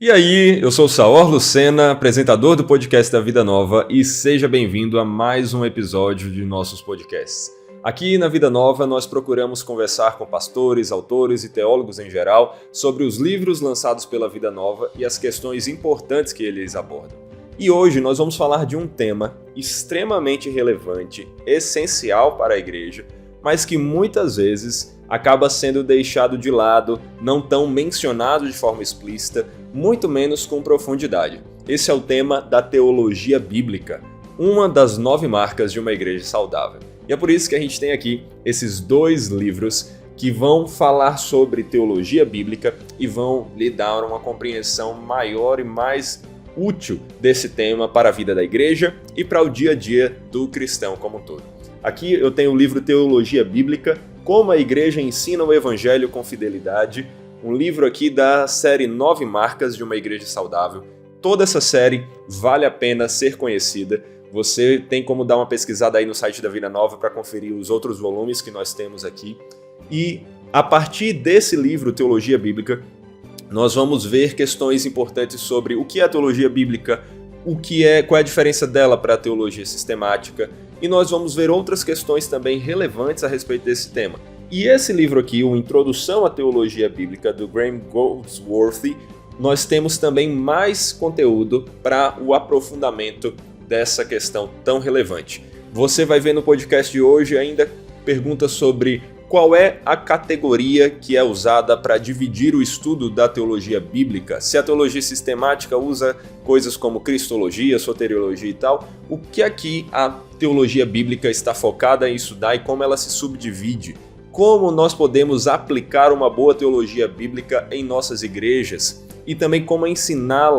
E aí, eu sou o Saor Lucena, apresentador do podcast da Vida Nova, e seja bem-vindo a mais um episódio de nossos podcasts. Aqui na Vida Nova nós procuramos conversar com pastores, autores e teólogos em geral sobre os livros lançados pela Vida Nova e as questões importantes que eles abordam. E hoje nós vamos falar de um tema extremamente relevante, essencial para a igreja, mas que muitas vezes acaba sendo deixado de lado, não tão mencionado de forma explícita, muito menos com profundidade. Esse é o tema da teologia bíblica, uma das 9 marcas de uma igreja saudável. E é por isso que a gente tem aqui esses 2 livros que vão falar sobre teologia bíblica e vão lhe dar uma compreensão maior e mais útil desse tema para a vida da igreja e para o dia a dia do cristão como um todo. Aqui eu tenho o livro Teologia Bíblica, Como a Igreja Ensina o Evangelho com Fidelidade, um livro aqui da série 9 Marcas de uma Igreja Saudável. Toda essa série vale a pena ser conhecida. Você tem como dar uma pesquisada aí no site da Vida Nova para conferir os outros volumes que nós temos aqui. E a partir desse livro, Teologia Bíblica, nós vamos ver questões importantes sobre o que é a teologia bíblica, qual é a diferença dela para a teologia sistemática, e nós vamos ver outras questões também relevantes a respeito desse tema. E esse livro aqui, o Introdução à Teologia Bíblica, do Graham Goldsworthy, nós temos também mais conteúdo para o aprofundamento dessa questão tão relevante. Você vai ver no podcast de hoje ainda perguntas sobre qual é a categoria que é usada para dividir o estudo da teologia bíblica? Se a teologia sistemática usa coisas como cristologia, soteriologia e tal, o que aqui a teologia bíblica está focada em estudar e como ela se subdivide? Como nós podemos aplicar uma boa teologia bíblica em nossas igrejas? E também como ensinar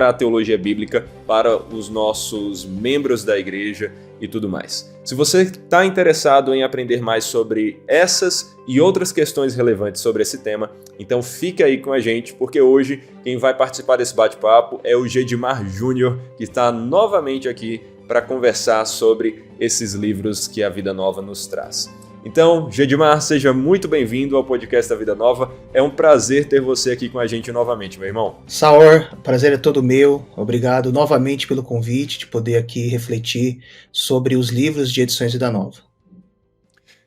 a teologia bíblica para os nossos membros da igreja e tudo mais. Se você está interessado em aprender mais sobre essas e outras questões relevantes sobre esse tema, então fique aí com a gente, porque hoje quem vai participar desse bate-papo é o Gedimar Júnior, que está novamente aqui para conversar sobre esses livros que a Vida Nova nos traz. Então, Gedimar, seja muito bem-vindo ao podcast da Vida Nova. É um prazer ter você aqui com a gente novamente, meu irmão. Saor, o prazer é todo meu. Obrigado novamente pelo convite de poder aqui refletir sobre os livros de Edições Vida Nova.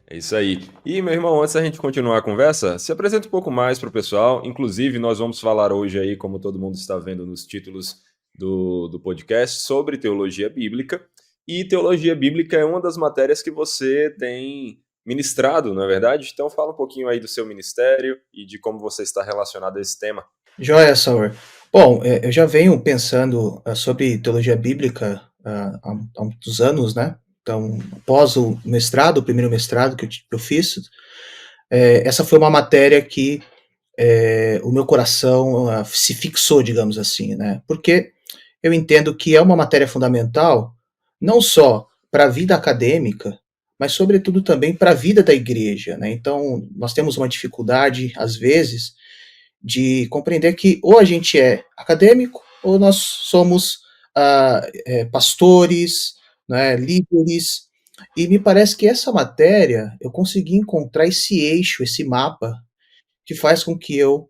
É isso aí. E, meu irmão, antes da gente continuar a conversa, se apresenta um pouco mais para o pessoal. Inclusive, nós vamos falar hoje aí, como todo mundo está vendo nos títulos do podcast, sobre teologia bíblica. E teologia bíblica é uma das matérias que você tem ministrado, não é verdade? Então fala um pouquinho aí do seu ministério e de como você está relacionado a esse tema. Joia, Saur. Bom, eu já venho pensando sobre teologia bíblica há muitos anos, né? Então, após o primeiro mestrado que eu fiz, essa foi uma matéria que o meu coração se fixou, digamos assim, né? Porque eu entendo que é uma matéria fundamental, não só para a vida acadêmica, mas sobretudo também para a vida da igreja, né? Então, nós temos uma dificuldade, às vezes, de compreender que ou a gente é acadêmico, ou nós somos pastores, né, líderes, e me parece que essa matéria, eu consegui encontrar esse eixo, esse mapa, que faz com que eu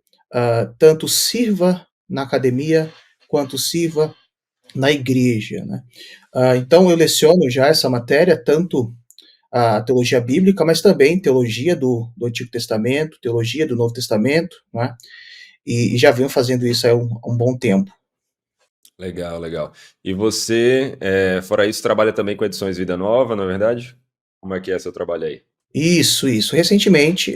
tanto sirva na academia, quanto sirva na igreja, né? Então, eu leciono já essa matéria, tanto a teologia bíblica, mas também teologia do Antigo Testamento, teologia do Novo Testamento, né? E já venho fazendo isso há um bom tempo. Legal, legal. E você, fora isso, trabalha também com Edições Vida Nova, não é verdade? Como é que é seu trabalho aí? Isso. Recentemente,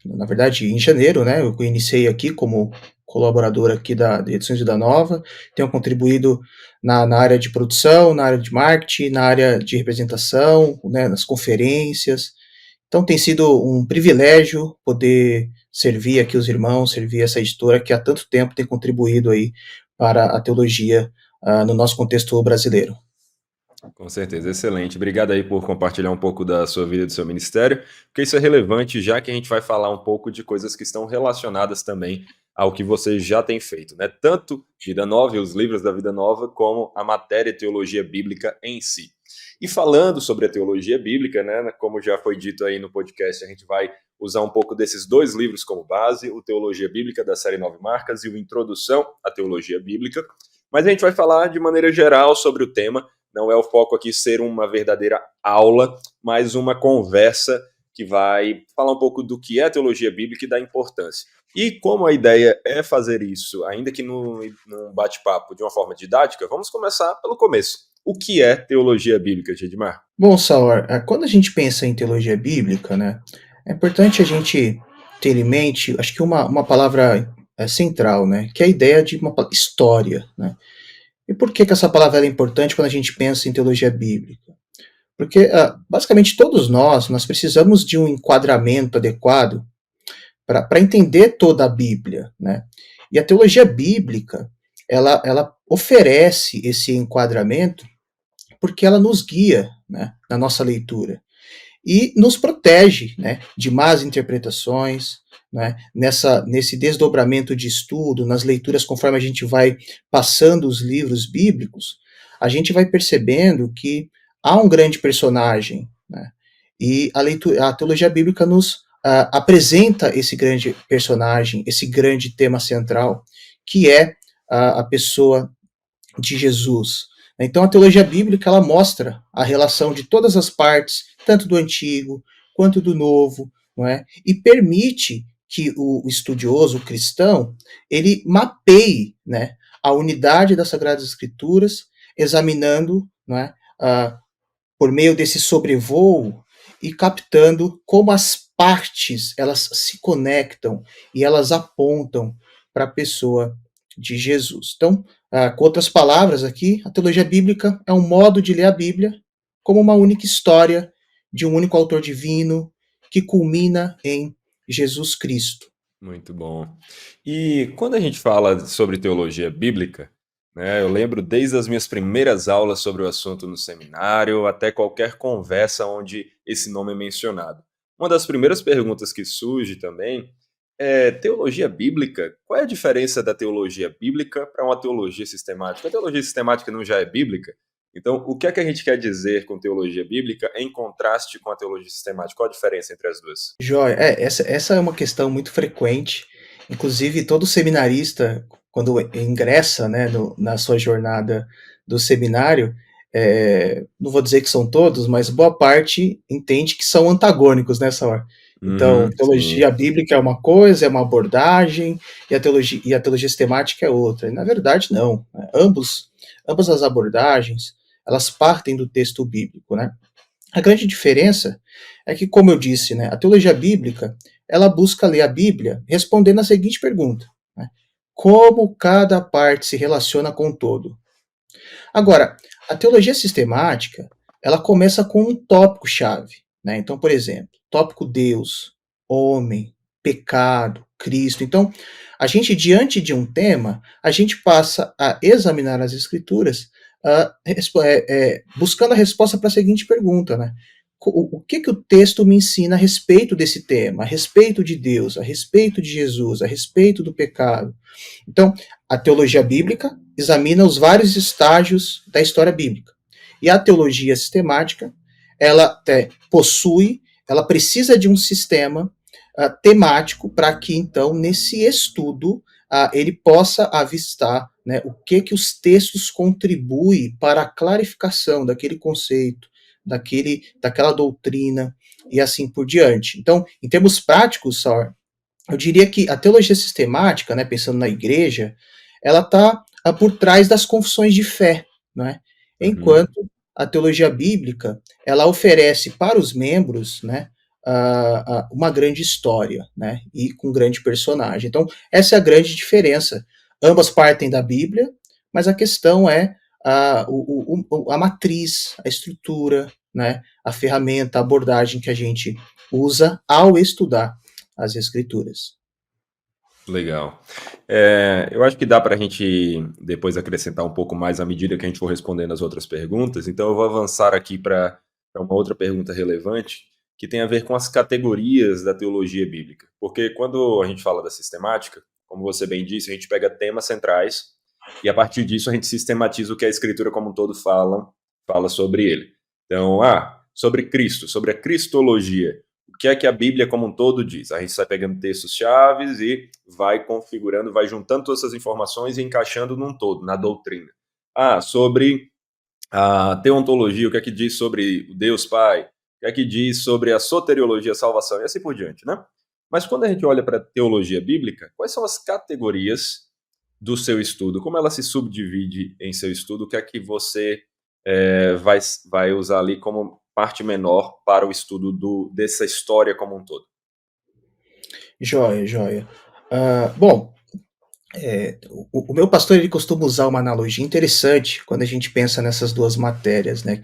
na verdade, em janeiro, né, eu iniciei aqui como colaborador aqui de Edições Vida Nova, tenho contribuído na área de produção, na área de marketing, na área de representação, né, nas conferências. Então tem sido um privilégio poder servir aqui os irmãos, servir essa editora que há tanto tempo tem contribuído aí para a teologia no nosso contexto brasileiro. Com certeza, excelente. Obrigado aí por compartilhar um pouco da sua vida e do seu ministério, porque isso é relevante, já que a gente vai falar um pouco de coisas que estão relacionadas também ao que você já tem feito, né? Tanto Vida Nova e os livros da Vida Nova, como a matéria teologia bíblica em si. E falando sobre a teologia bíblica, né, como já foi dito aí no podcast, a gente vai usar um pouco desses dois livros como base, o Teologia Bíblica da série Nove Marcas e o Introdução à Teologia Bíblica. Mas a gente vai falar de maneira geral sobre o tema. Não é o foco aqui ser uma verdadeira aula, mas uma conversa que vai falar um pouco do que é teologia bíblica e da importância. E como a ideia é fazer isso, ainda que num bate-papo de uma forma didática, vamos começar pelo começo. O que é teologia bíblica, Gedmar? Bom, Saur, quando a gente pensa em teologia bíblica, né, é importante a gente ter em mente, acho que uma palavra central, né, que é a ideia de uma história, né. E por que essa palavra é importante quando a gente pensa em teologia bíblica? Porque, basicamente, todos nós precisamos de um enquadramento adequado para entender toda a Bíblia, né? E a teologia bíblica, ela oferece esse enquadramento porque ela nos guia, né, na nossa leitura e nos protege, né, de más interpretações, né, nesse desdobramento de estudo, nas leituras conforme a gente vai passando os livros bíblicos, a gente vai percebendo que há um grande personagem, né, e a teologia bíblica nos apresenta esse grande personagem, esse grande tema central, que é a pessoa de Jesus. Então, a teologia bíblica ela mostra a relação de todas as partes, tanto do Antigo quanto do Novo, não é? E permite que o estudioso, o cristão, ele mapeie, né, a unidade das Sagradas Escrituras, examinando, não é, por meio desse sobrevoo e captando como as partes elas se conectam e elas apontam para a pessoa de Jesus. Então, com outras palavras aqui, a teologia bíblica é um modo de ler a Bíblia como uma única história de um único autor divino que culmina em Jesus Cristo. Muito bom. E quando a gente fala sobre teologia bíblica, né, eu lembro desde as minhas primeiras aulas sobre o assunto no seminário até qualquer conversa onde esse nome é mencionado. Uma das primeiras perguntas que surge também é teologia bíblica. Qual é a diferença da teologia bíblica para uma teologia sistemática? A teologia sistemática não já é bíblica? Então, o que é que a gente quer dizer com teologia bíblica em contraste com a teologia sistemática? Qual a diferença entre as duas? Joia, essa é uma questão muito frequente. Inclusive, todo seminarista, quando ingressa, né, na sua jornada do seminário, não vou dizer que são todos, mas boa parte entende que são antagônicos nessa hora. Então, Sim. teologia bíblica é uma coisa, é uma abordagem, e a teologia sistemática é outra. E, na verdade, não, né? Ambas as abordagens, elas partem do texto bíblico, né? A grande diferença é que, como eu disse, né, a teologia bíblica, ela busca ler a Bíblia respondendo a seguinte pergunta, né, como cada parte se relaciona com o todo? Agora, a teologia sistemática, ela começa com um tópico-chave, né? Então, por exemplo, tópico Deus, homem, pecado, Cristo. Então, a gente, diante de um tema, a gente passa a examinar as escrituras, buscando a resposta para a seguinte pergunta, né? O que o texto me ensina a respeito desse tema, a respeito de Deus, a respeito de Jesus, a respeito do pecado? Então, a teologia bíblica examina os vários estágios da história bíblica. E a teologia sistemática, ela ela precisa de um sistema temático para que, então, nesse estudo, ele possa avistar, né, o que os textos contribuem para a clarificação daquele conceito, daquela doutrina e assim por diante. Então, em termos práticos, Saur, eu diria que a teologia sistemática, né, pensando na igreja, ela está por trás das confissões de fé, né? Uhum. Enquanto a teologia bíblica ela oferece para os membros, né, uma grande história, né, e com um grande personagem. Então essa é a grande diferença. Ambas partem da Bíblia, mas a questão é a matriz, a estrutura, né, a ferramenta, a abordagem que a gente usa ao estudar as escrituras. Legal. Eu acho que dá para a gente depois acrescentar um pouco mais à medida que a gente for respondendo as outras perguntas. Então, eu vou avançar aqui para uma outra pergunta relevante, que tem a ver com as categorias da teologia bíblica. Porque quando a gente fala da sistemática, como você bem disse, a gente pega temas centrais e a partir disso a gente sistematiza o que a Escritura como um todo fala sobre ele. Então, sobre Cristo, sobre a cristologia. o que é que a Bíblia como um todo diz. A gente sai pegando textos chaves e vai configurando, vai juntando todas essas informações e encaixando num todo, na doutrina. Sobre a teontologia, o que é que diz sobre o Deus Pai, o que é que diz sobre a soteriologia, a salvação, e assim por diante, né? Mas quando a gente olha para a teologia bíblica, quais são as categorias do seu estudo? Como ela se subdivide em seu estudo? O que é que você vai usar ali como parte menor para o estudo dessa história como um todo? Joia, joia. Bom, o meu pastor ele costuma usar uma analogia interessante quando a gente pensa nessas duas matérias, né?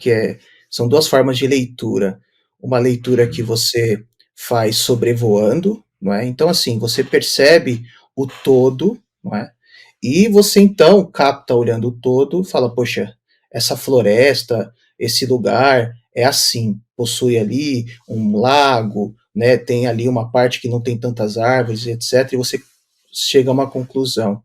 São duas formas de leitura. Uma leitura que você faz sobrevoando, não é? Então, assim, você percebe o todo, não é? E você então capta olhando o todo, fala, poxa, essa floresta, esse lugar é assim, possui ali um lago, né? Tem ali uma parte que não tem tantas árvores, etc. E você chega a uma conclusão.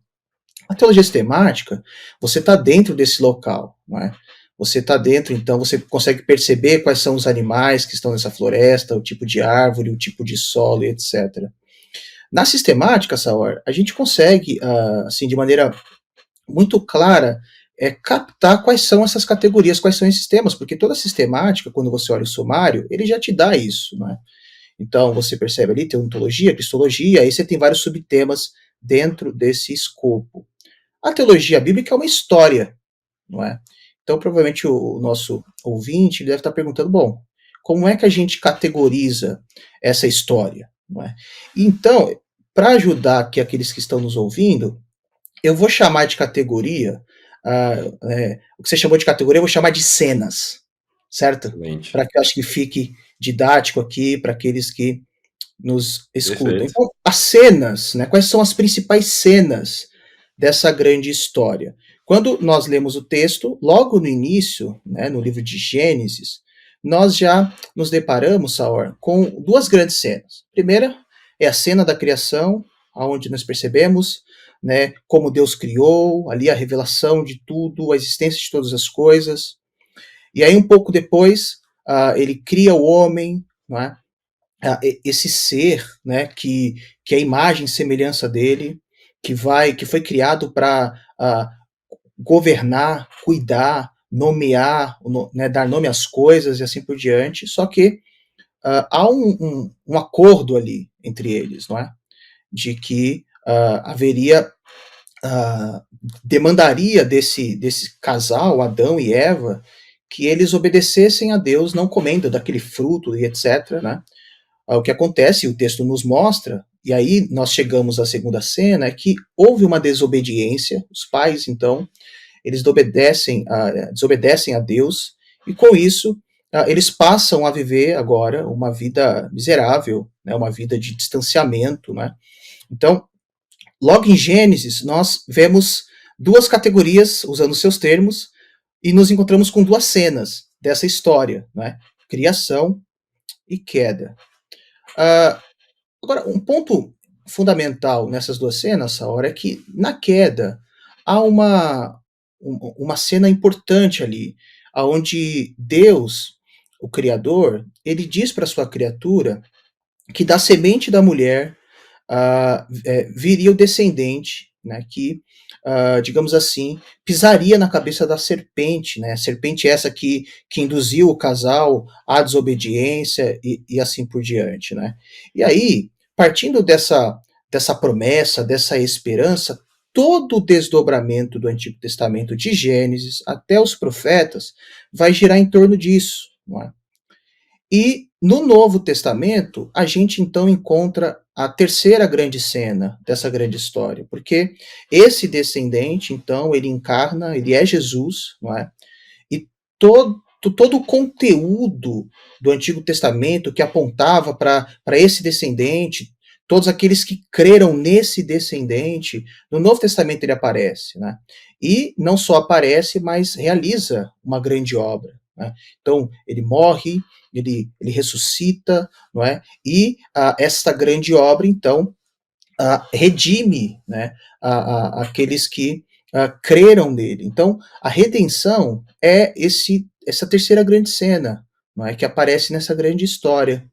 A teologia sistemática, você está dentro desse local, não é? Você está dentro, então você consegue perceber quais são os animais que estão nessa floresta, o tipo de árvore, o tipo de solo, etc. Na sistemática, Saor, a gente consegue, assim, de maneira muito clara, captar quais são essas categorias, quais são esses temas, porque toda sistemática, quando você olha o sumário, ele já te dá isso, não é? Então, você percebe ali, teontologia, cristologia, aí você tem vários subtemas dentro desse escopo. A teologia bíblica é uma história, não é? Então, provavelmente o nosso ouvinte deve estar perguntando, bom, como é que a gente categoriza essa história, não é? Então, para ajudar aqui aqueles que estão nos ouvindo, eu vou chamar de categoria, o que você chamou de categoria, eu vou chamar de cenas, certo? Excelente. Para que eu acho que fique didático aqui para aqueles que nos escutam. Perfeito. Então, as cenas, né, quais são as principais cenas dessa grande história? Quando nós lemos o texto, logo no início, né, no livro de Gênesis, nós já nos deparamos, Saor, com duas grandes cenas. A primeira é a cena da criação, onde nós percebemos, né, como Deus criou, ali a revelação de tudo, a existência de todas as coisas. E aí, um pouco depois, ele cria o homem, não é? Esse ser, né, que é a imagem e semelhança dele, que foi criado para governar, cuidar, nomear, né, dar nome às coisas e assim por diante. Só que há um acordo ali entre eles, não é? De que haveria demandaria desse casal, Adão e Eva, que eles obedecessem a Deus, não comendo daquele fruto e etc, né? O que acontece, o texto nos mostra, e aí nós chegamos à segunda cena, é que houve uma desobediência, os pais, então, eles desobedecem a Deus, e com isso, eles passam a viver agora uma vida miserável, né, uma vida de distanciamento, né? Então, logo em Gênesis, nós vemos duas categorias, usando seus termos, e nos encontramos com duas cenas dessa história, né? Criação e queda. Uh, Agora, um ponto fundamental nessas duas cenas, Saora, é que na queda há uma cena importante ali, onde Deus, o Criador, ele diz para sua criatura que da semente da mulher viria o descendente, né, que, digamos assim, pisaria na cabeça da serpente, né, a serpente essa que induziu o casal à desobediência e assim por diante, né. E aí, partindo dessa promessa, dessa esperança, todo o desdobramento do Antigo Testamento, de Gênesis até os profetas, vai girar em torno disso, não é? E no Novo Testamento, a gente então encontra a terceira grande cena dessa grande história, porque esse descendente, então, ele encarna, ele é Jesus, não é? E todo o conteúdo do Antigo Testamento que apontava para esse descendente, todos aqueles que creram nesse descendente, no Novo Testamento ele aparece, né? E não só aparece, mas realiza uma grande obra, né? Então, ele morre, ele ressuscita, não é? E esta grande obra, então, redime, né, aqueles que creram nele. Então, a redenção é essa terceira grande cena, não é, que aparece nessa grande história.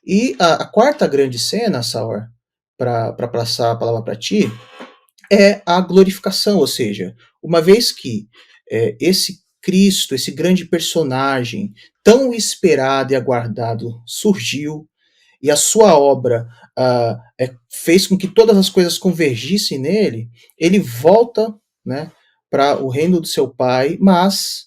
E a quarta grande cena, Sauer, para passar a palavra para ti, é a glorificação, ou seja, uma vez que esse Cristo, esse grande personagem, tão esperado e aguardado, surgiu, e a sua obra fez com que todas as coisas convergissem nele, ele volta, né, para o reino do seu Pai, mas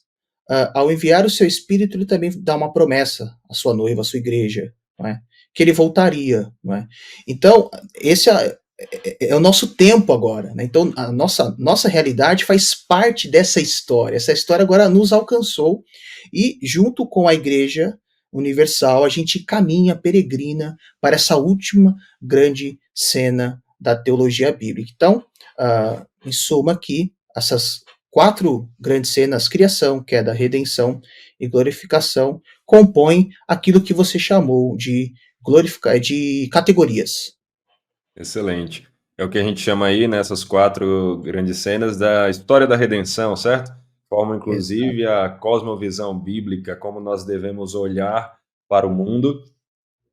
ao enviar o seu Espírito, ele também dá uma promessa à sua noiva, à sua igreja, não é? Que ele voltaria. Não é? Então, esse é o nosso tempo agora. Né? Então, a nossa realidade faz parte dessa história. Essa história agora nos alcançou e, junto com a igreja universal, a gente caminha, peregrina para essa última grande cena da teologia bíblica. Então, em suma aqui, essas quatro grandes cenas, criação, queda, redenção e glorificação, compõem aquilo que você chamou de categorias. Excelente. É o que a gente chama aí, nessas quatro grandes cenas, da história da redenção, certo? Forma, inclusive, Exato. a cosmovisão bíblica, como nós devemos olhar para o mundo,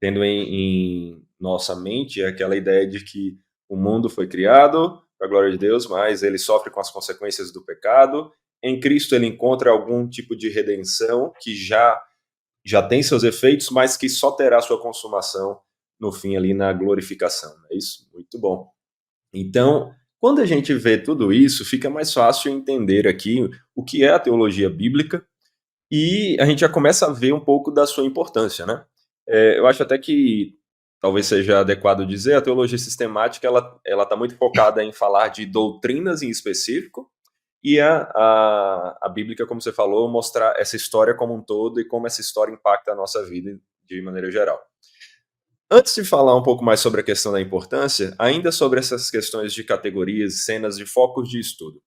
tendo em nossa mente aquela ideia de que o mundo foi criado para a glória de Deus, mas ele sofre com as consequências do pecado. Em Cristo ele encontra algum tipo de redenção que já tem seus efeitos, mas que só terá sua consumação no fim ali na glorificação. É isso? Muito bom. Então, quando a gente vê tudo isso, fica mais fácil entender aqui o que é a teologia bíblica e a gente já começa a ver um pouco da sua importância, né? Eu acho até que talvez seja adequado dizer, a teologia sistemática ela está muito focada em falar de doutrinas em específico e a bíblica, como você falou, mostrar essa história como um todo e como essa história impacta a nossa vida de maneira geral. Antes de falar um pouco mais sobre a questão da importância, ainda sobre essas questões de categorias, cenas de focos de estudo.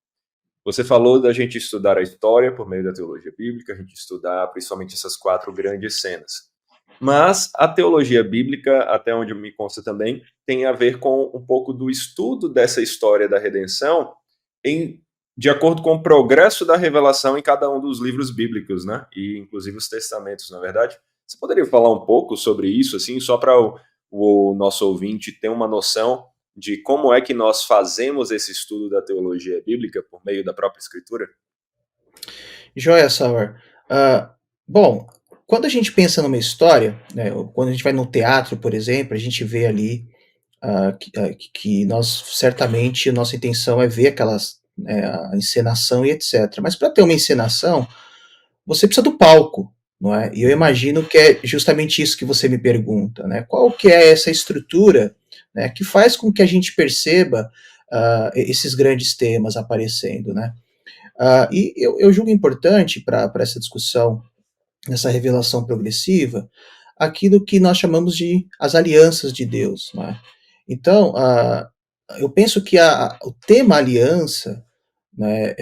Você falou da gente estudar a história por meio da teologia bíblica, a gente estudar principalmente essas quatro grandes cenas. Mas a teologia bíblica, até onde me consta também, tem a ver com um pouco do estudo dessa história da redenção de acordo com o progresso da revelação em cada um dos livros bíblicos, né? E inclusive os testamentos, na verdade. Você poderia falar um pouco sobre isso, assim, só para o nosso ouvinte ter uma noção de como é que nós fazemos esse estudo da teologia bíblica por meio da própria Escritura? Joia, Sauer. Bom, quando a gente pensa numa história, né, quando a gente vai no teatro, por exemplo, a gente vê ali que nós, certamente, a nossa intenção é ver aquelas, a encenação e etc. Mas para ter uma encenação, você precisa do palco, não é? E eu imagino que é justamente isso que você me pergunta, né? Qual que é essa estrutura, né, que faz com que a gente perceba esses grandes temas aparecendo, né? E eu julgo importante para essa discussão, essa revelação progressiva, aquilo que nós chamamos de as alianças de Deus, né? Então, eu penso que o tema aliança, né,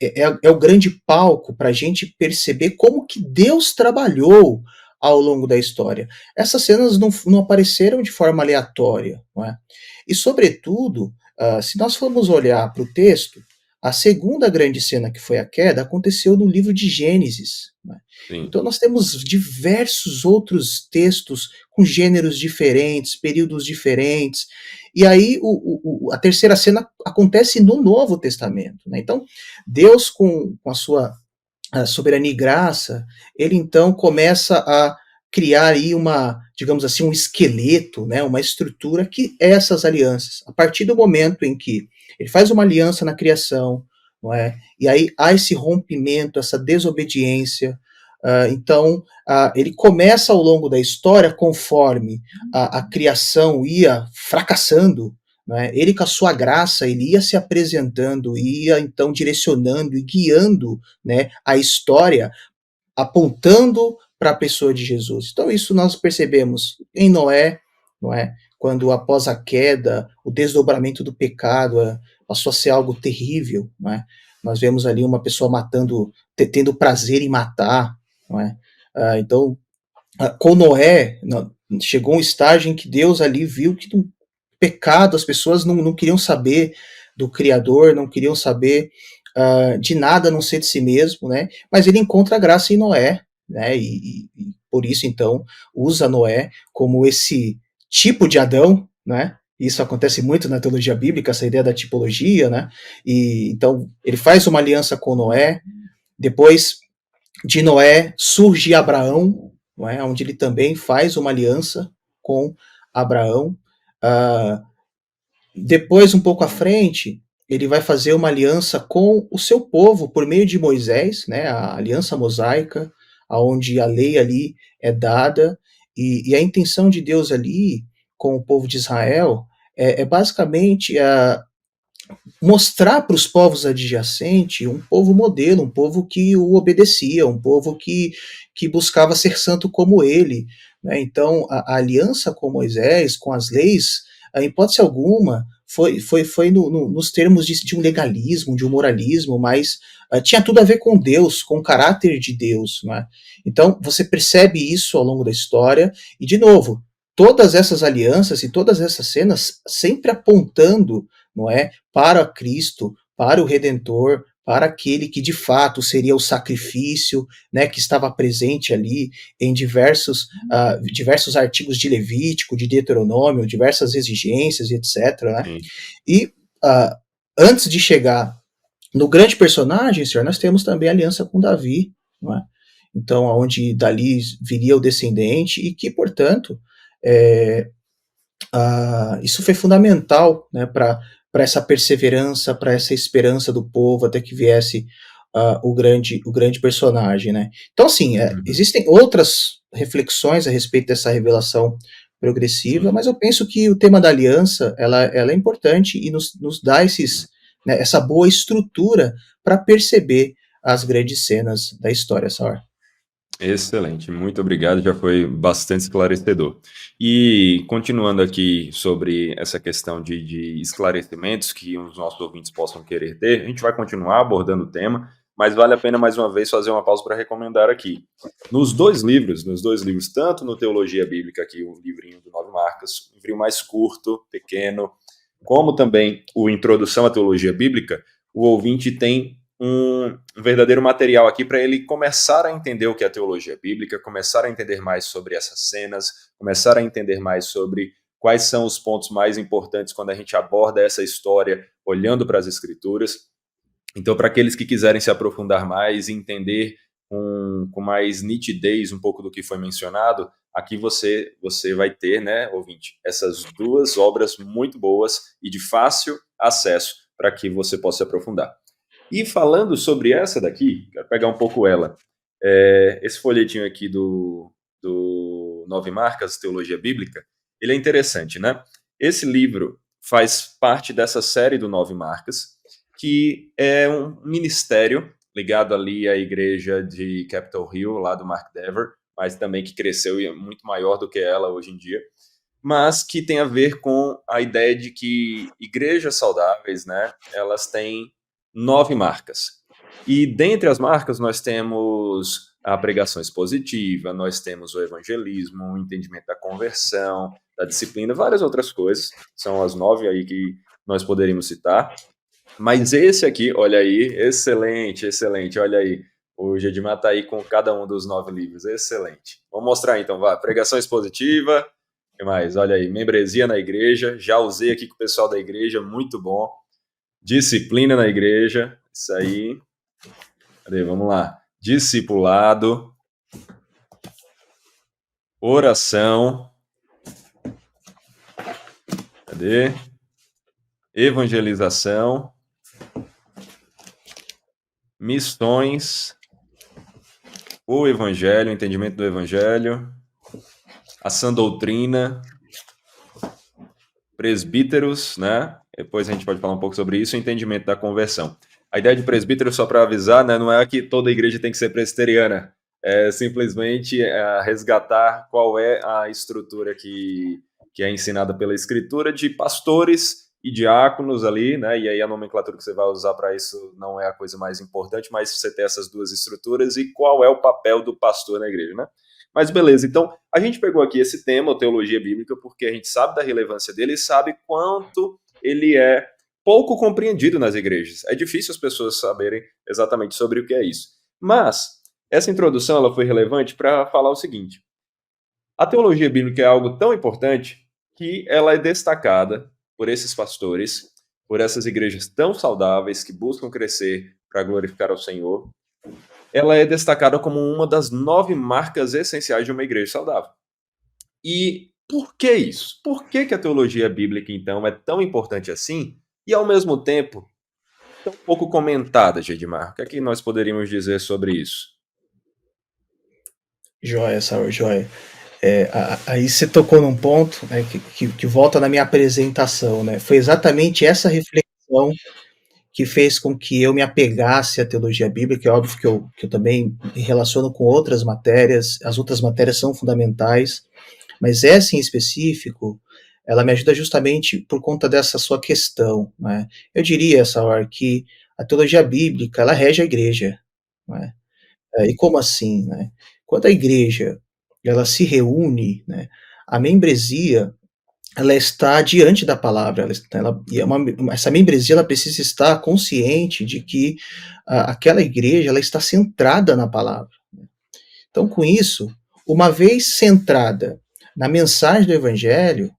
é o grande palco para a gente perceber como que Deus trabalhou ao longo da história. Essas cenas não apareceram de forma aleatória, não é? E, sobretudo, se nós formos olhar para o texto, a segunda grande cena, que foi a queda, aconteceu no livro de Gênesis. Né? Sim. Então, nós temos diversos outros textos com gêneros diferentes, períodos diferentes, e aí a terceira cena acontece no Novo Testamento. Né? Então, Deus, com a sua soberania e graça, ele então começa a criar aí digamos assim, um esqueleto, né, uma estrutura que é essas alianças. A partir do momento em que ele faz uma aliança na criação, não é? E aí há esse rompimento, essa desobediência. Então, ele começa ao longo da história, conforme a criação ia fracassando, né? Ele, com a sua graça, ele ia se apresentando, ia então direcionando e guiando, né, a história, apontando para a pessoa de Jesus. Então, isso nós percebemos em Noé, não é? Quando, após a queda, o desdobramento do pecado passou a ser algo terrível, não é? Nós vemos ali uma pessoa matando, tendo prazer em matar, não é? Então, com Noé, chegou um estágio em que Deus ali viu que no pecado as pessoas não queriam saber do Criador, não queriam saber de nada a não ser de si mesmo, né? Mas ele encontra a graça em Noé, né? E por isso, então, usa Noé como esse tipo de Adão, né? Isso acontece muito na teologia bíblica, essa ideia da tipologia, né? E então ele faz uma aliança com Noé, depois de Noé surge Abraão, não é? Onde ele também faz uma aliança com Abraão. Ah, depois, um pouco à frente, ele vai fazer uma aliança com o seu povo por meio de Moisés, né? A aliança mosaica, aonde a lei ali é dada, e a intenção de Deus ali com o povo de Israel é basicamente mostrar para os povos adjacentes um povo modelo, um povo que o obedecia, um povo que buscava ser santo como ele. Né? Então, a aliança com Moisés, com as leis, em hipótese alguma, foi nos termos de um legalismo, de um moralismo, mas tinha tudo a ver com Deus, com o caráter de Deus. Né? Então, você percebe isso ao longo da história, e, de novo, todas essas alianças e todas essas cenas sempre apontando, não é, para Cristo, para o Redentor, para aquele que de fato seria o sacrifício, né, que estava presente ali em diversos artigos de Levítico, de Deuteronômio, diversas exigências, etc. Né? Sim. E antes de chegar no grande personagem, senhor, nós temos também a aliança com Davi, não é? Então, onde dali viria o descendente e que, portanto, isso foi fundamental, né, para essa perseverança, para essa esperança do povo até que viesse o grande personagem, né? Então, assim, existem outras reflexões a respeito dessa revelação progressiva, Sim. mas eu penso que o tema da aliança, ela é importante e nos dá né, essa boa estrutura para perceber as grandes cenas da história, Saur. Excelente, muito obrigado, já foi bastante esclarecedor. E continuando aqui sobre essa questão de esclarecimentos que os nossos ouvintes possam querer ter, a gente vai continuar abordando o tema, mas vale a pena mais uma vez fazer uma pausa para recomendar aqui. Nos dois livros, tanto no Teologia Bíblica, aqui o livrinho do Nove Marcas, um livrinho mais curto, pequeno, como também o Introdução à Teologia Bíblica, o ouvinte tem um verdadeiro material aqui para ele começar a entender o que é a teologia bíblica, começar a entender mais sobre essas cenas, começar a entender mais sobre quais são os pontos mais importantes quando a gente aborda essa história olhando para as escrituras. Então, para aqueles que quiserem se aprofundar mais e entender com mais nitidez um pouco do que foi mencionado, aqui você vai ter, né, ouvinte, essas duas obras muito boas e de fácil acesso para que você possa se aprofundar. E falando sobre essa daqui, quero pegar um pouco ela. Esse folhetinho aqui do Nove Marcas, Teologia Bíblica, ele é interessante, né? Esse livro faz parte dessa série do Nove Marcas, que é um ministério ligado ali à igreja de Capitol Hill, lá do Mark Dever, mas também que cresceu e é muito maior do que ela hoje em dia, mas que tem a ver com a ideia de que igrejas saudáveis, né, elas têm 9 marcas. E dentre as marcas nós temos a pregação expositiva, nós temos o evangelismo, o entendimento da conversão, da disciplina, várias outras coisas. São as 9 aí que nós poderíamos citar. Mas esse aqui, olha aí, excelente, excelente, olha aí. O Gedimar está aí com cada um dos 9 livros, excelente. Vamos mostrar então, vai. Pregação expositiva, o que mais? Olha aí, membresia na igreja, já usei aqui com o pessoal da igreja, muito bom. Disciplina na igreja, isso aí. Cadê? Vamos lá. Discipulado, oração, cadê? Evangelização, missões, o evangelho, entendimento do evangelho, a sã doutrina, presbíteros, né? Depois a gente pode falar um pouco sobre isso, o entendimento da conversão. A ideia de presbítero, só para avisar, né, não é que toda igreja tem que ser presbiteriana, é simplesmente resgatar qual é a estrutura que é ensinada pela escritura de pastores e diáconos ali, né, e aí a nomenclatura que você vai usar para isso não é a coisa mais importante, mas você ter essas duas estruturas e qual é o papel do pastor na igreja, né? Mas beleza, então a gente pegou aqui esse tema, teologia bíblica, porque a gente sabe da relevância dele e sabe quanto ele é pouco compreendido nas igrejas. É difícil as pessoas saberem exatamente sobre o que é isso. Mas Essa introdução ela foi relevante para falar o seguinte: a teologia bíblica é algo tão importante que ela é destacada por esses pastores, por essas igrejas tão saudáveis que buscam crescer para glorificar ao Senhor. Ela é destacada como uma das 9 marcas essenciais de uma igreja saudável. E por que isso? Por que a teologia bíblica, então, é tão importante assim e, ao mesmo tempo, tão pouco comentada, Gedimar? O que é que nós poderíamos dizer sobre isso? Joia, Sauer, joia. Aí você tocou num ponto, né, que volta na minha apresentação, né? Foi exatamente essa reflexão que fez com que eu me apegasse à teologia bíblica. É óbvio que eu também me relaciono com outras matérias, as outras matérias são fundamentais, mas essa em específico, ela me ajuda justamente por conta dessa sua questão, né? Eu diria, Sauer, que a teologia bíblica, ela rege a igreja, né? E como assim, né? Quando a igreja ela se reúne, né, a membresia ela está diante da palavra, essa membresia ela precisa estar consciente de que aquela igreja ela está centrada na palavra. Então, com isso, uma vez centrada na mensagem do evangelho,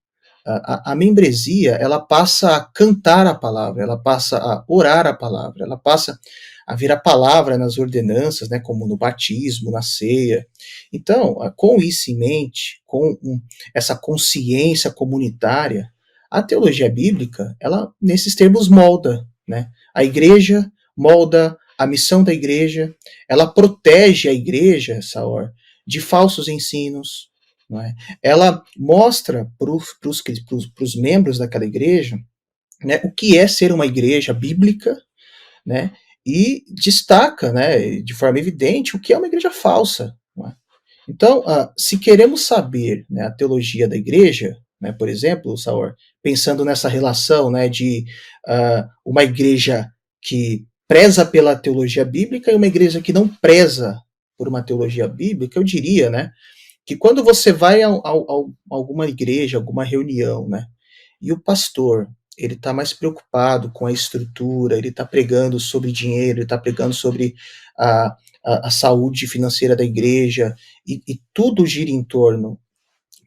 a membresia ela passa a cantar a palavra, ela passa a orar a palavra, ela passa a ver a palavra nas ordenanças, né, como no batismo, na ceia. Então, com isso em mente, essa consciência comunitária, a teologia bíblica, ela nesses termos molda, né? A igreja molda a missão da igreja, ela protege a igreja, Saor, de falsos ensinos, não é? Ela mostra para os membros daquela igreja, né, o que é ser uma igreja bíblica, né, e destaca, né, de forma evidente o que é uma igreja falsa. Não é? Então, se queremos saber, né, a teologia da igreja, né, por exemplo, Saor, pensando nessa relação, né, de uma igreja que preza pela teologia bíblica e uma igreja que não preza por uma teologia bíblica, eu diria, né, que quando você vai a alguma igreja, alguma reunião, né, e o pastor, ele está mais preocupado com a estrutura, ele está pregando sobre dinheiro, ele está pregando sobre a saúde financeira da igreja, e tudo gira em torno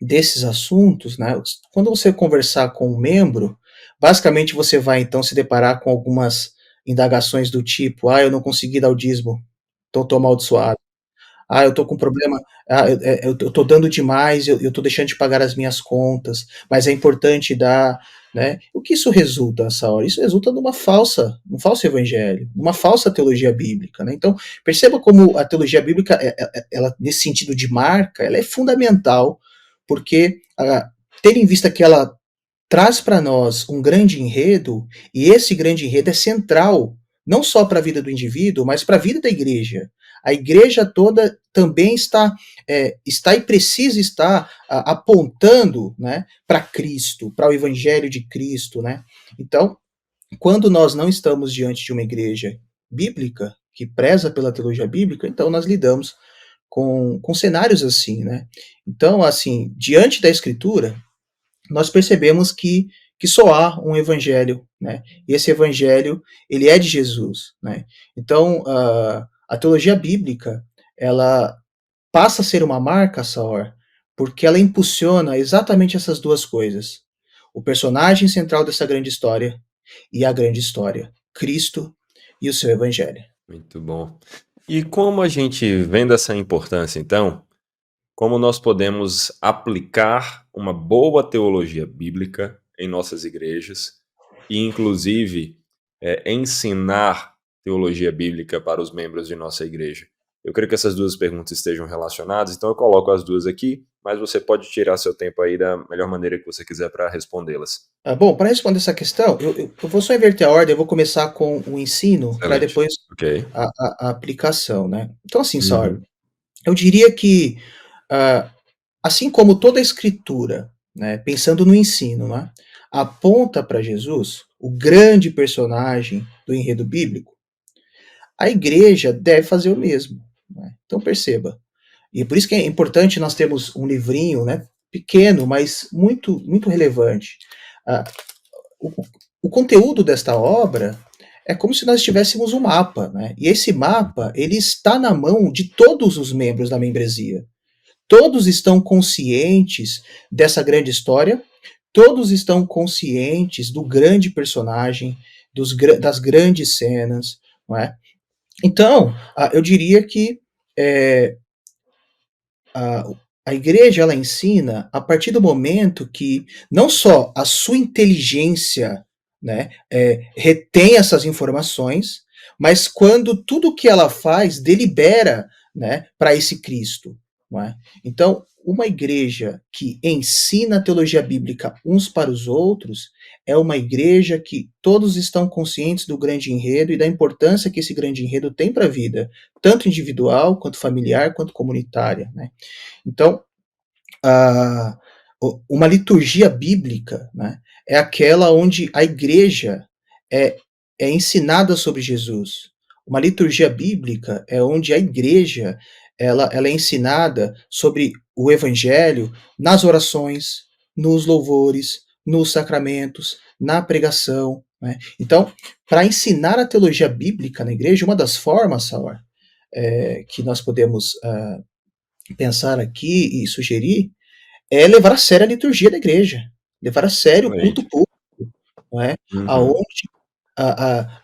desses assuntos, né, quando você conversar com um membro, basicamente você vai então se deparar com algumas indagações do tipo, eu não consegui dar o dízimo, então estou amaldiçoado. Eu tô com problema, eu tô dando demais, eu tô deixando de pagar as minhas contas, mas é importante dar, né? O que isso resulta, essa hora? Isso resulta num falso evangelho, numa falsa teologia bíblica, né? Então, perceba como a teologia bíblica, ela, nesse sentido de marca, ela é fundamental, porque, tendo em vista que ela traz para nós um grande enredo, e esse grande enredo é central, não só para a vida do indivíduo, mas para a vida da igreja. A igreja toda também está e precisa estar apontando, né, para Cristo, para o Evangelho de Cristo, né? Então, quando nós não estamos diante de uma igreja bíblica, que preza pela teologia bíblica, então nós lidamos com cenários assim, né? Então, assim, diante da Escritura, nós percebemos que só há um evangelho, né? E esse evangelho, ele é de Jesus, né? Então, a teologia bíblica, ela passa a ser uma marca, Saor, porque ela impulsiona exatamente essas duas coisas. O personagem central dessa grande história e a grande história, Cristo e o seu evangelho. Muito bom. E como a gente vendo essa importância, então, como nós podemos aplicar uma boa teologia bíblica em nossas igrejas e, inclusive, ensinar teologia bíblica para os membros de nossa igreja? Eu creio que essas duas perguntas estejam relacionadas, então eu coloco as duas aqui, mas você pode tirar seu tempo aí da melhor maneira que você quiser para respondê-las. Bom, para responder essa questão, eu vou só inverter a ordem, eu vou começar com o ensino para Excelente. depois Ok. a aplicação, né? Então, assim, Saur, Uhum. eu diria que assim como toda a escritura, né, pensando no ensino, né, aponta para Jesus, o grande personagem do enredo bíblico, a igreja deve fazer o mesmo. Né? Então perceba. E é por isso que é importante nós termos um livrinho, né, pequeno, mas muito, muito relevante. Ah, o, o conteúdo desta obra é como se nós tivéssemos um mapa, né? E esse mapa, ele está na mão de todos os membros da membresia. Todos estão conscientes dessa grande história, todos estão conscientes do grande personagem, das grandes cenas, não é? Então, eu diria que é, a, a igreja ela ensina a partir do momento que não só a sua inteligência, né, retém essas informações, mas quando tudo que ela faz delibera, né, para esse Cristo, não é? Então, uma igreja que ensina a teologia bíblica uns para os outros é uma igreja que todos estão conscientes do grande enredo e da importância que esse grande enredo tem para a vida, tanto individual, quanto familiar, quanto comunitária, né? Então, a, uma liturgia bíblica, né, é aquela onde a igreja é, é ensinada sobre Jesus. Uma liturgia bíblica é onde a igreja ela é ensinada sobre o evangelho nas orações, nos louvores, nos sacramentos, na pregação. Né? Então, para ensinar a teologia bíblica na igreja, uma das formas, Saur, que nós podemos pensar aqui e sugerir é levar a sério a liturgia da igreja, levar a sério o culto Excelente. público, não é? Uhum. Aonde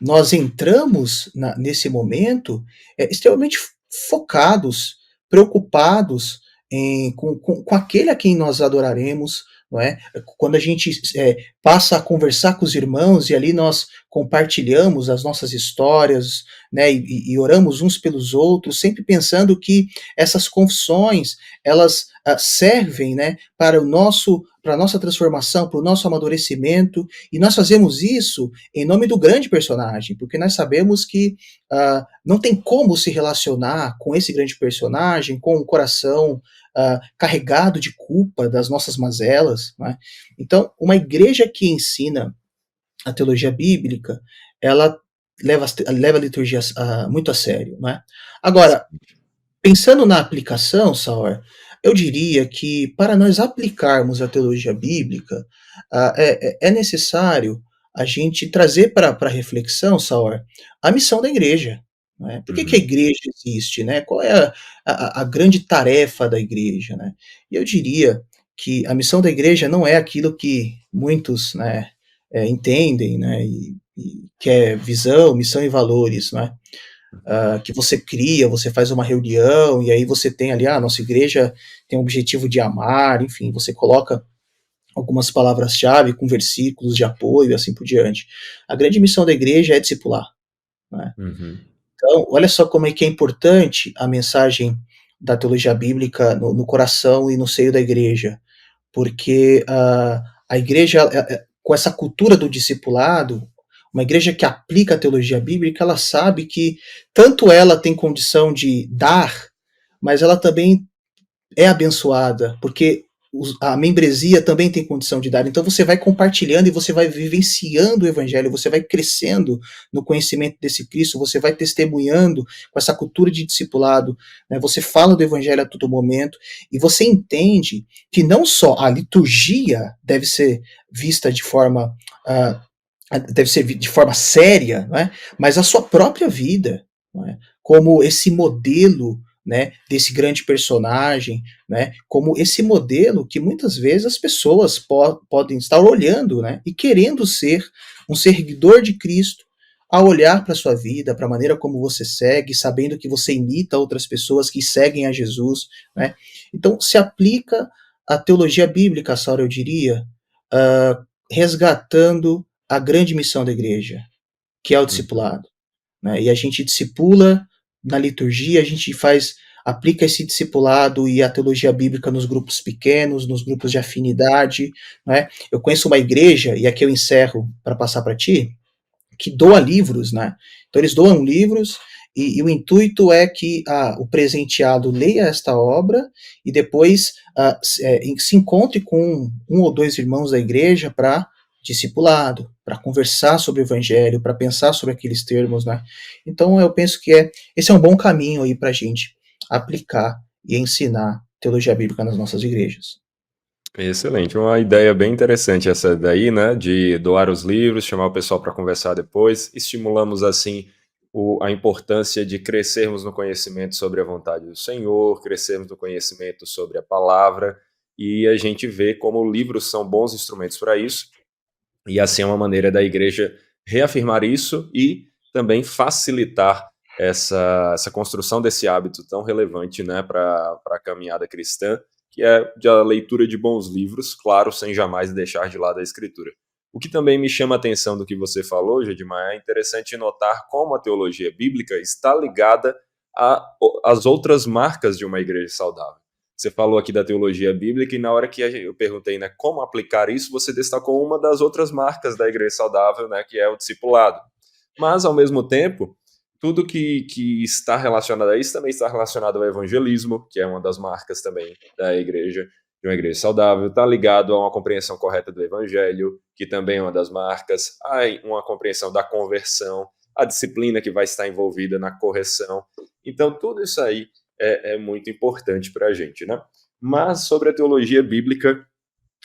nós entramos nesse momento extremamente focados, preocupados com aquele a quem nós adoraremos, não é? Quando a gente passa a conversar com os irmãos e ali nós compartilhamos as nossas histórias, né? E oramos uns pelos outros, sempre pensando que essas confissões elas servem, né? Para a nossa transformação, para o nosso amadurecimento, e nós fazemos isso em nome do grande personagem, porque nós sabemos que não tem como se relacionar com esse grande personagem com um coração carregado de culpa das nossas mazelas. Né? Então, uma igreja que ensina a teologia bíblica, ela leva a liturgia muito a sério. Né? Agora, pensando na aplicação, Saur, eu diria que para nós aplicarmos a teologia bíblica, é necessário a gente trazer para a reflexão, Saur, a missão da igreja. Né? Por que a Uhum. igreja existe? Né? Qual é a grande tarefa da igreja? Né? E eu diria que a missão da igreja não é aquilo que muitos, né, entendem, né, que é visão, missão e valores. Né? Que você cria, você faz uma reunião, e aí você tem ali, nossa igreja tem o objetivo de amar, enfim, você coloca algumas palavras-chave com versículos de apoio e assim por diante. A grande missão da igreja é discipular. Né? Uhum. Então, olha só como é que é importante a mensagem da teologia bíblica no coração e no seio da igreja, porque a igreja, com essa cultura do discipulado, uma igreja que aplica a teologia bíblica, ela sabe que tanto ela tem condição de dar, mas ela também é abençoada, porque a membresia também tem condição de dar. Então você vai compartilhando e você vai vivenciando o evangelho, você vai crescendo no conhecimento desse Cristo, você vai testemunhando com essa cultura de discipulado, né? Você fala do evangelho a todo momento e você entende que não só a liturgia deve ser vista de forma deve ser de forma séria, né? Mas a sua própria vida, né? Como esse modelo, né, desse grande personagem, né, como esse modelo que muitas vezes as pessoas podem estar olhando, né, e querendo ser um seguidor de Cristo, a olhar para a sua vida, para a maneira como você segue, sabendo que você imita outras pessoas que seguem a Jesus. Né? Então, se aplica a teologia bíblica, Saura, eu diria, resgatando a grande missão da igreja, que é o Uhum. discipulado. Né? E a gente discipula na liturgia, a gente aplica esse discipulado e a teologia bíblica nos grupos pequenos, nos grupos de afinidade. Né? Eu conheço uma igreja, e aqui eu encerro para passar para ti, que doa livros. Né? Então eles doam livros e o intuito é que o presenteado leia esta obra e depois se encontre com um ou dois irmãos da igreja para discipulado, para conversar sobre o evangelho, para pensar sobre aqueles termos, né? Então eu penso que esse é um bom caminho aí para a gente aplicar e ensinar teologia bíblica nas nossas igrejas. Excelente, uma ideia bem interessante essa daí, né, de doar os livros, chamar o pessoal para conversar depois. Estimulamos, assim, a importância de crescermos no conhecimento sobre a vontade do Senhor, crescermos no conhecimento sobre a palavra, e a gente vê como livros são bons instrumentos para isso, e assim é uma maneira da igreja reafirmar isso e também facilitar essa construção desse hábito tão relevante, né, para a caminhada cristã, que é a leitura de bons livros, claro, sem jamais deixar de lado a escritura. O que também me chama a atenção do que você falou, Gedimar, é interessante notar como a teologia bíblica está ligada às outras marcas de uma igreja saudável. Você falou aqui da teologia bíblica e na hora que eu perguntei, né, como aplicar isso, você destacou uma das outras marcas da igreja saudável, né, que é o discipulado. Mas, ao mesmo tempo, tudo que está relacionado a isso também está relacionado ao evangelismo, que é uma das marcas também da igreja, de uma igreja saudável, está ligado a uma compreensão correta do evangelho, que também é uma das marcas, a uma compreensão da conversão, a disciplina que vai estar envolvida na correção. Então, tudo isso aí é muito importante para a gente, né? Mas sobre a teologia bíblica,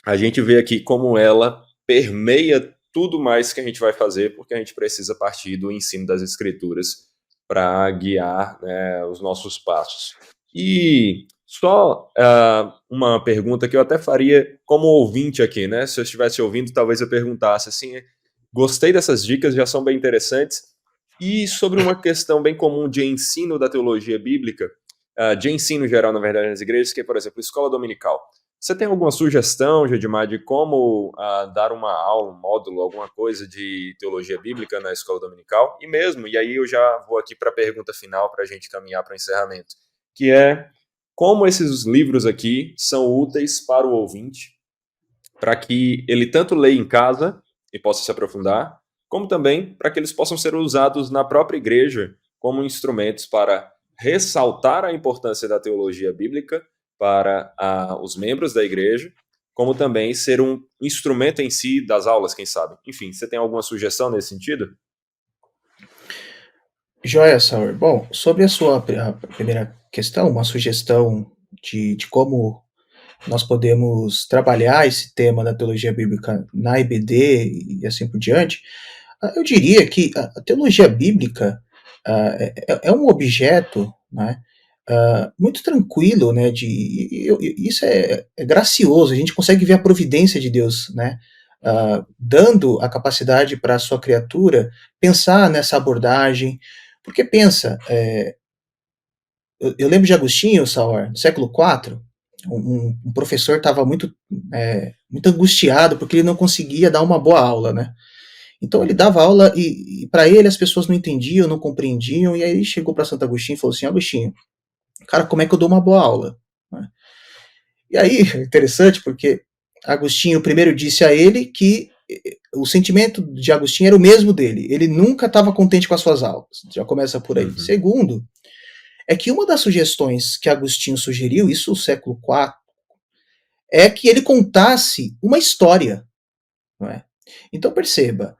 a gente vê aqui como ela permeia tudo mais que a gente vai fazer, porque a gente precisa partir do ensino das Escrituras para guiar, né, os nossos passos. E só uma pergunta que eu até faria como ouvinte aqui, né? Se eu estivesse ouvindo, talvez eu perguntasse assim: gostei dessas dicas, já são bem interessantes. E sobre uma questão bem comum de ensino da teologia bíblica, de ensino geral, na verdade, nas igrejas, que é, por exemplo, escola dominical. Você tem alguma sugestão, Gedimar, de como dar uma aula, um módulo, alguma coisa de teologia bíblica na escola dominical? E aí eu já vou aqui para a pergunta final para a gente caminhar para o encerramento, que é como esses livros aqui são úteis para o ouvinte, para que ele tanto leia em casa e possa se aprofundar, como também para que eles possam ser usados na própria igreja como instrumentos para ressaltar a importância da teologia bíblica para os membros da igreja, como também ser um instrumento em si das aulas, quem sabe. Enfim, você tem alguma sugestão nesse sentido? Joia, Sauer. Bom, sobre a primeira questão, uma sugestão de como nós podemos trabalhar esse tema da teologia bíblica na IBD e assim por diante, eu diria que a teologia bíblica é um objeto, né, muito tranquilo, né, isso é gracioso, a gente consegue ver a providência de Deus, né, dando a capacidade para a sua criatura pensar nessa abordagem, porque pensa, eu lembro de Agostinho, Sauer, no século IV, um professor estava muito angustiado porque ele não conseguia dar uma boa aula, né? Então ele dava aula e para ele as pessoas não entendiam, não compreendiam, e aí ele chegou para Santo Agostinho e falou assim: Agostinho, cara, como é que eu dou uma boa aula? Né? E aí, é interessante porque Agostinho primeiro disse a ele que o sentimento de Agostinho era o mesmo dele, ele nunca estava contente com as suas aulas, já começa por aí. Uhum. Segundo, é que uma das sugestões que Agostinho sugeriu, isso no século IV, é que ele contasse uma história. Não é? Então perceba,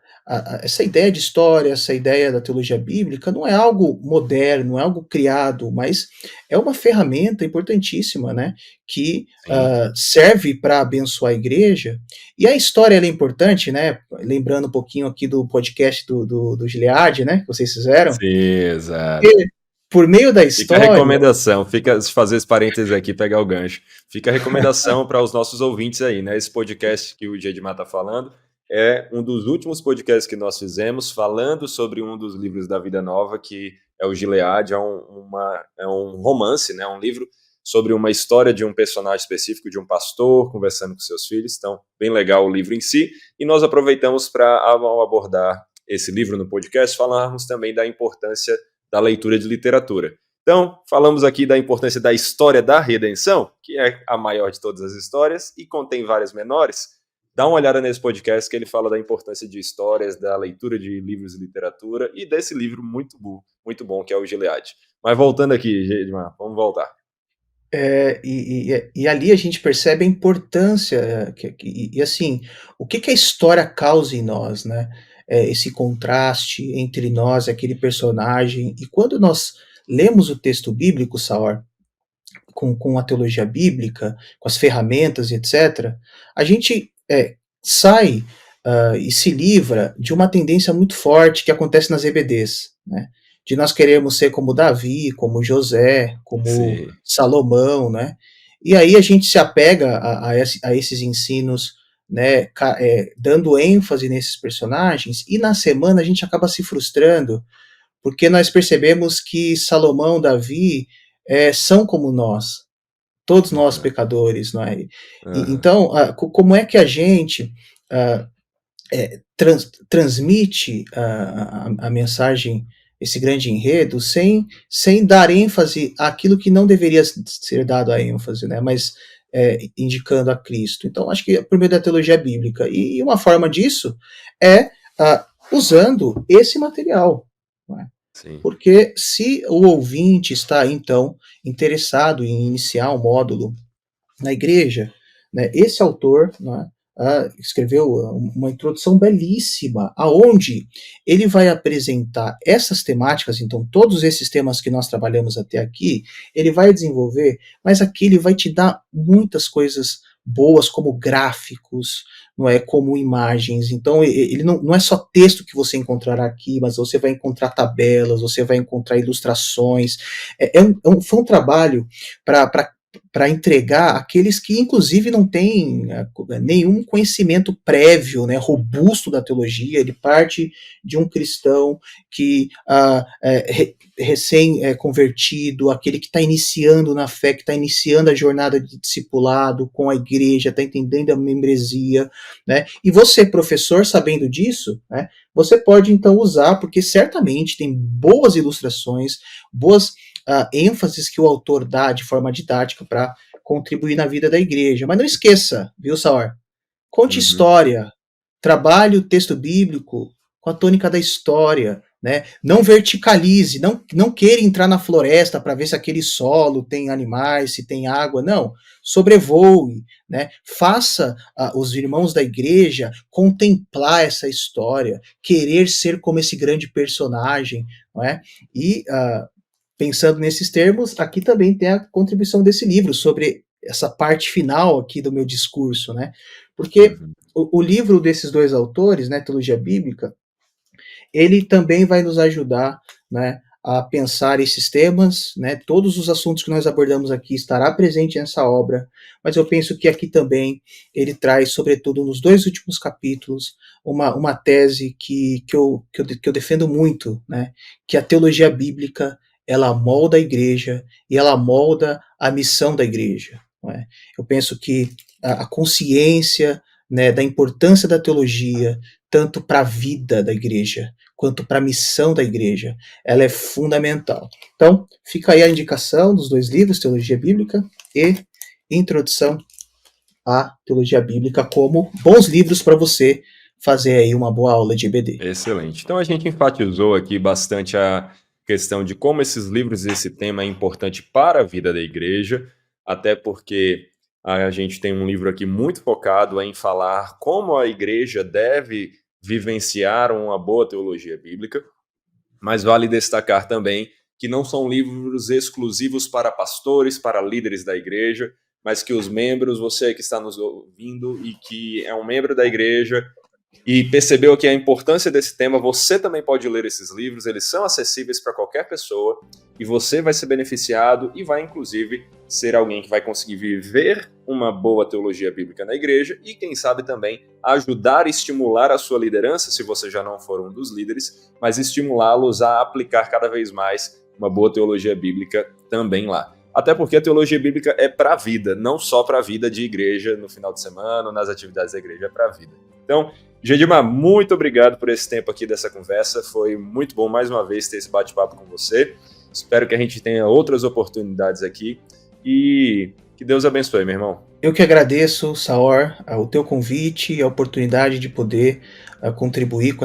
essa ideia de história, essa ideia da teologia bíblica não é algo moderno, não é algo criado, mas é uma ferramenta importantíssima, né, que Sim. serve para abençoar a igreja. E a história ela é importante, né? Lembrando um pouquinho aqui do podcast do Gilead, né, que vocês fizeram. Sim, exato. E, por meio da Fica a história, recomendação, fica fazer esse parênteses aqui, pegar o gancho. Fica a recomendação para os nossos ouvintes aí, né? Esse podcast que o Gedimar está falando é um dos últimos podcasts que nós fizemos falando sobre um dos livros da Vida Nova, que é o Gilead, é um romance, né? Um livro sobre uma história de um personagem específico, de um pastor conversando com seus filhos. Então, bem legal o livro em si. E nós aproveitamos para, ao abordar esse livro no podcast, falarmos também da importância da leitura de literatura. Então, falamos aqui da importância da história da redenção, que é a maior de todas as histórias e contém várias menores. Dá uma olhada nesse podcast que ele fala da importância de histórias, da leitura de livros de literatura e desse livro muito bom que é o Gilead. Mas voltando aqui, Gedmar, vamos voltar. e ali a gente percebe a importância, e assim, o que a história causa em nós, né? Esse contraste entre nós e aquele personagem. E quando nós lemos o texto bíblico, Saor, com a teologia bíblica, com as ferramentas e etc., a gente sai e se livra de uma tendência muito forte que acontece nas EBDs, né? De nós queremos ser como Davi, como José, como Sim. Salomão, né? E aí a gente se apega a esses ensinos, né, dando ênfase nesses personagens, e na semana a gente acaba se frustrando, porque nós percebemos que Salomão, Davi, são como nós, todos nós Aham. pecadores, não é? Aham. Então, como é que a gente ah, transmite a mensagem, esse grande enredo, sem dar ênfase àquilo que não deveria ser dado a ênfase, né? Mas indicando a Cristo. Então, acho que é por meio da teologia bíblica. E uma forma disso é usando esse material. Não é? Sim. Porque se o ouvinte está, então, interessado em iniciar um módulo na igreja, né, esse autor, né, escreveu uma introdução belíssima, aonde ele vai apresentar essas temáticas, então todos esses temas que nós trabalhamos até aqui, ele vai desenvolver, mas aqui ele vai te dar muitas coisas boas, como gráficos, não é, como imagens. Então ele não é só texto que você encontrará aqui, mas você vai encontrar tabelas, você vai encontrar ilustrações. Foi um trabalho para entregar aqueles que, inclusive, não têm nenhum conhecimento prévio, né, robusto da teologia. Ele parte de um cristão que recém-convertido, aquele que está iniciando na fé, que está iniciando a jornada de discipulado com a igreja, está entendendo a membresia, né? E você, professor, sabendo disso, né, você pode, então, usar, porque certamente tem boas ilustrações, boas ênfases que o autor dá de forma didática para contribuir na vida da igreja. Mas não esqueça, viu, Saor? Conte Uhum. história, trabalhe o texto bíblico com a tônica da história, né? Não verticalize, não queira entrar na floresta para ver se aquele solo tem animais, se tem água, não. Sobrevoe, né? Faça os irmãos da igreja contemplar essa história, querer ser como esse grande personagem, não é? E pensando nesses termos, aqui também tem a contribuição desse livro sobre essa parte final aqui do meu discurso, né? Porque Uhum. o livro desses dois autores, né, Teologia Bíblica, ele também vai nos ajudar, né, a pensar esses temas, né? Todos os assuntos que nós abordamos aqui estará presente nessa obra, mas eu penso que aqui também ele traz, sobretudo nos dois últimos capítulos, uma tese que eu defendo muito, né? Que a teologia bíblica ela molda a igreja e ela molda a missão da igreja. Não é? Eu penso que a consciência, né, da importância da teologia, tanto para a vida da igreja, quanto para a missão da igreja, ela é fundamental. Então, fica aí a indicação dos dois livros, Teologia Bíblica e Introdução à Teologia Bíblica, como bons livros para você fazer aí uma boa aula de EBD. Excelente. Então a gente enfatizou aqui bastante a questão de como esses livros e esse tema é importante para a vida da igreja, até porque a gente tem um livro aqui muito focado em falar como a igreja deve vivenciar uma boa teologia bíblica, mas vale destacar também que não são livros exclusivos para pastores, para líderes da igreja, mas que os membros, você que está nos ouvindo e que é um membro da igreja e percebeu aqui a importância desse tema, você também pode ler esses livros, eles são acessíveis para qualquer pessoa e você vai ser beneficiado e vai inclusive ser alguém que vai conseguir viver uma boa teologia bíblica na igreja e quem sabe também ajudar e estimular a sua liderança, se você já não for um dos líderes, mas estimulá-los a aplicar cada vez mais uma boa teologia bíblica também lá. Até porque a teologia bíblica é para a vida, não só para a vida de igreja no final de semana, nas atividades da igreja, é para a vida. Então, Gedimar, muito obrigado por esse tempo aqui dessa conversa. Foi muito bom mais uma vez ter esse bate-papo com você. Espero que a gente tenha outras oportunidades aqui e que Deus abençoe, meu irmão. Eu que agradeço, Saor, o teu convite e a oportunidade de poder contribuir com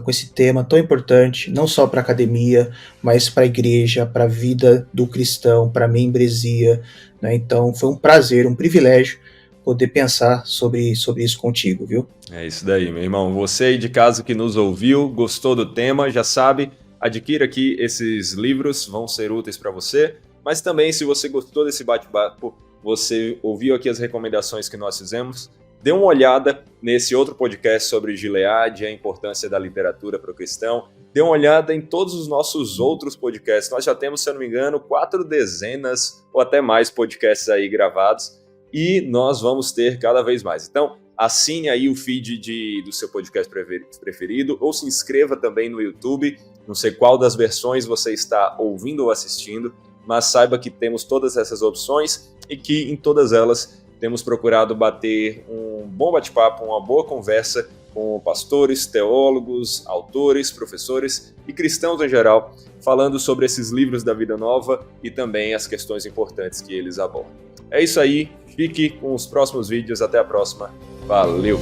esse tema tão importante, não só para a academia, mas para a igreja, para a vida do cristão, para a membresia, né? Então, foi um prazer, um privilégio poder pensar sobre isso contigo, viu? É isso daí, meu irmão. Você aí de casa que nos ouviu, gostou do tema, já sabe, adquira aqui esses livros, vão ser úteis para você. Mas também, se você gostou desse bate-papo, você ouviu aqui as recomendações que nós fizemos, dê uma olhada nesse outro podcast sobre Gileade e a importância da literatura para o cristão. Dê uma olhada em todos os nossos outros podcasts. Nós já temos, se eu não me engano, 4 dezenas ou até mais podcasts aí gravados. E nós vamos ter cada vez mais. Então, assine aí o feed do seu podcast preferido ou se inscreva também no YouTube. Não sei qual das versões você está ouvindo ou assistindo, mas saiba que temos todas essas opções e que em todas elas temos procurado bater um bom bate-papo, uma boa conversa com pastores, teólogos, autores, professores e cristãos em geral, falando sobre esses livros da Vida Nova e também as questões importantes que eles abordam. É isso aí, fique com os próximos vídeos, até a próxima, valeu!